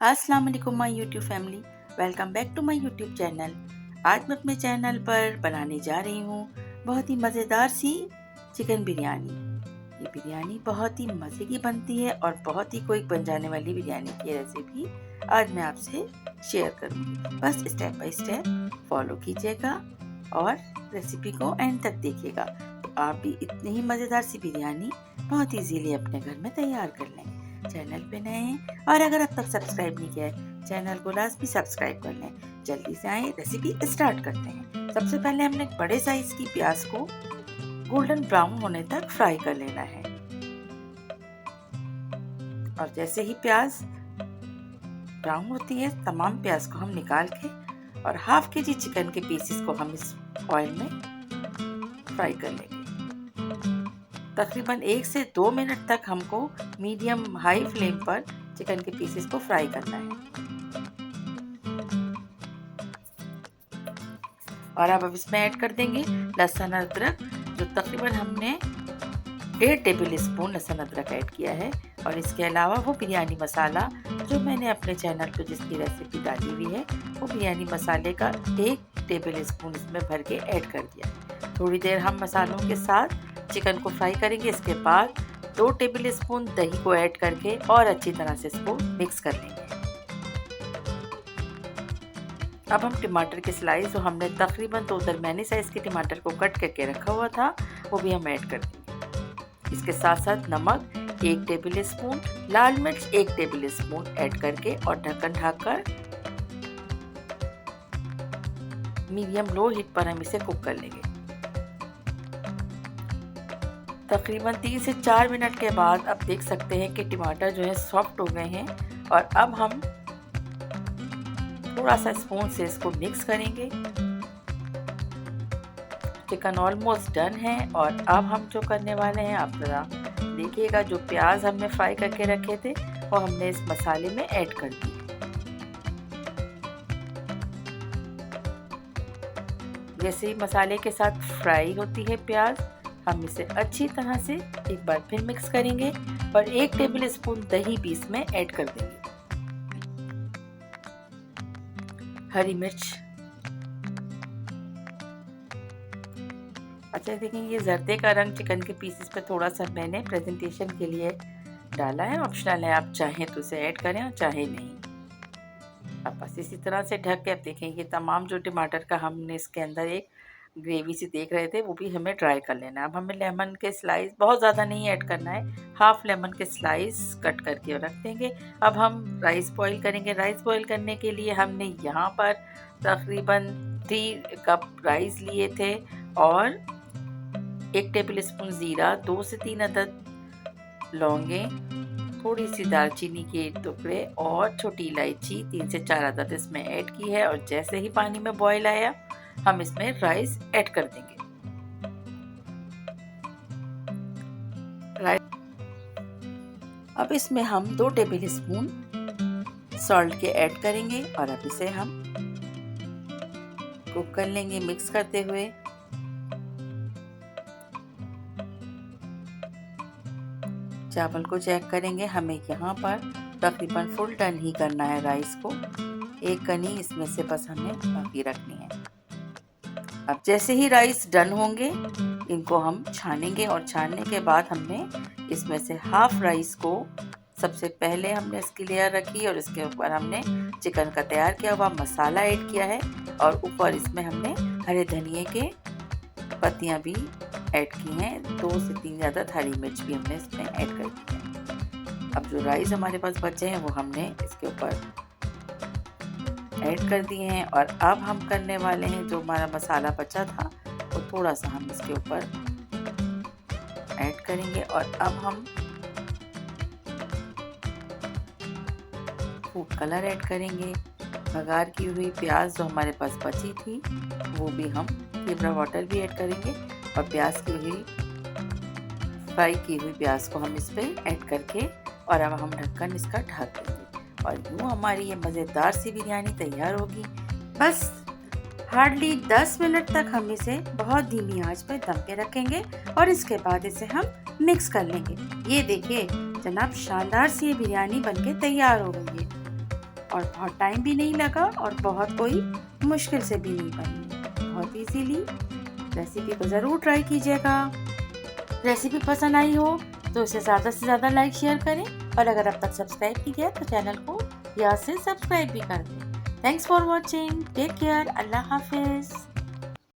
अस्सलाम वालेकुम my YouTube family, welcome back to my YouTube channel. आज मैं अपने चैनल पर बनाने जा रही हूँ बहुत ही मज़ेदार सी चिकन बिरयानी। ये बिरयानी बहुत ही मज़े की बनती है और बहुत ही क्विक बन जाने वाली बिरयानी की रेसिपी आज मैं आपसे शेयर करूँगी। बस स्टेप बाय स्टेप फॉलो कीजिएगा और रेसिपी को एंड तक देखिएगा, तो आप भी इतनी ही मज़ेदार सी बिरयानी बहुत ईजीली अपने घर में तैयार कर लेंगे। चैनल पे नए हैं और अगर अब तक सब्सक्राइब नहीं किया है चैनल को लाजमी सब्सक्राइब कर लें। जल्दी से आए रेसिपी स्टार्ट करते हैं। सबसे पहले हमने एक बड़े साइज की प्याज को गोल्डन ब्राउन होने तक फ्राई कर लेना है और जैसे ही प्याज ब्राउन होती है तमाम प्याज को हम निकाल के और हाफ के जी चिकन के पीसेस को हम इस ऑयल में फ्राई कर लेंगे। तकरीबन 1 से 2 मिनट तक हमको मीडियम हाई फ्लेम पर चिकन के पीसेस को फ्राई करना है। और अब इसमें ऐड कर देंगे लहसुन अदरक, जो तकरीबन हमने 1.5 टेबल स्पून लहसुन अदरक ऐड किया है। और इसके अलावा वो बिरयानी मसाला जो मैंने अपने चैनल पर जिसकी रेसिपी डाली हुई है वो बिरयानी मसाले का 1 टेबल स्पून इसमें भर के ऐड कर दिया। थोड़ी देर हम मसालों के साथ चिकन को फ्राई करेंगे। इसके बाद 2 टेबल स्पून दही को ऐड करके और अच्छी तरह से इसको मिक्स कर लेंगे। अब हम टमाटर के स्लाइस जो हमने तकरीबन 2 दरमियानी साइज के टमाटर को कट करके रखा हुआ था वो भी हम ऐड कर देंगे। इसके साथ साथ नमक 1 टेबल स्पून, लाल मिर्च 1 टेबल स्पून ऐड करके और ढक्कन ढककर मीडियम लो हीट पर हम इसे कुक कर लेंगे। तकरीबन 3 से 4 मिनट के बाद अब देख सकते हैं कि टमाटर जो है सॉफ्ट हो गए हैं और अब हम थोड़ा सा स्पून से इसको मिक्स करेंगे। चिकन ऑलमोस्ट डन है और अब हम जो करने वाले हैं आप जरा देखिएगा, जो प्याज हमने फ्राई करके रखे थे वो हमने इस मसाले में ऐड कर दिए। जैसे ही मसाले के साथ फ्राई होती है प्याज, हम इसे अच्छी तरह से एक बार फिर मिक्स करेंगे और 1 टेबल स्पून दही भी इसमें ऐड कर देंगे। हरी मिर्च, अच्छा देखें ये जर्दे का रंग चिकन के पीसेस पे थोड़ा सा मैंने प्रेजेंटेशन के लिए डाला है, ऑप्शनल है, आप चाहें तो उसे ऐड करें और चाहे नहीं। अब बस इसी तरह से ढक के अब देखें ये तमाम जो टमाटर का हमने इसके अंदर एक ग्रेवी से देख रहे थे वो भी हमें ड्राई कर लेना है। अब हमें लेमन के स्लाइस बहुत ज़्यादा नहीं ऐड करना है, हाफ लेमन के स्लाइस कट करके रख देंगे। अब हम राइस बॉईल करेंगे। राइस बॉईल करने के लिए हमने यहाँ पर तकरीबन 3 कप राइस लिए थे और 1 टेबल स्पून ज़ीरा, 2 से 3 अदद लौंगे, थोड़ी सी दालचीनी के टुकड़े और छोटी इलायची 3 से 4 अदद इसमें ऐड की है। और जैसे ही पानी में बॉईल आया हम इसमें राइस ऐड कर देंगे। अब इसमें हम 2 टेबल स्पून सॉल्ट के ऐड करेंगे और अब इसे हम कुक कर लेंगे मिक्स करते हुए। चावल को चेक करेंगे, हमें यहाँ पर तकरीबन फुल टन ही करना है राइस को, एक कनी इसमें से बस हमें बाकी रखनी है। अब जैसे ही राइस डन होंगे इनको हम छानेंगे और छानने के बाद हमने इसमें से हाफ राइस को सबसे पहले हमने इसकी लेयर रखी और इसके ऊपर हमने चिकन का तैयार किया हुआ मसाला ऐड किया है और ऊपर इसमें हमने हरे धनिए के पत्तियां भी ऐड की हैं, 2 से 3 अदद हरी मिर्च भी हमने इसमें ऐड कर दी है। अब जो राइस हमारे पास बचे हैं वो हमने इसके ऊपर ऐड कर दिए हैं और अब हम करने वाले हैं जो हमारा मसाला बचा था वो थोड़ा सा हम इसके ऊपर ऐड करेंगे और अब हम फूड कलर ऐड करेंगे। बघार की हुई प्याज जो हमारे पास बची थी वो भी हम केवड़ा वाटर भी ऐड करेंगे और प्याज की हुई फ्राई की हुई प्याज को हम इस पर ऐड करके और अब हम ढक्कन इसका ढक देंगे और यूँ हमारी ये मज़ेदार सी बिरयानी तैयार होगी। बस हार्डली 10 मिनट तक हम इसे बहुत धीमी आंच पर दम पे रखेंगे और इसके बाद इसे हम मिक्स कर लेंगे। ये देखिए जनाब, शानदार सी ये बिरयानी बनके तैयार हो गई है। और बहुत टाइम भी नहीं लगा और बहुत कोई मुश्किल से भी नहीं बनी। बहुत इजीली रेसिपी को ज़रूर ट्राई कीजिएगा। रेसिपी पसंद आई हो तो इसे ज़्यादा से ज़्यादा लाइक शेयर करें और अगर अब तक सब्सक्राइब नहीं किया तो चैनल को यहाँ से सब्सक्राइब भी कर दें। Thanks for watching. Take care. अल्लाह हाफिज़।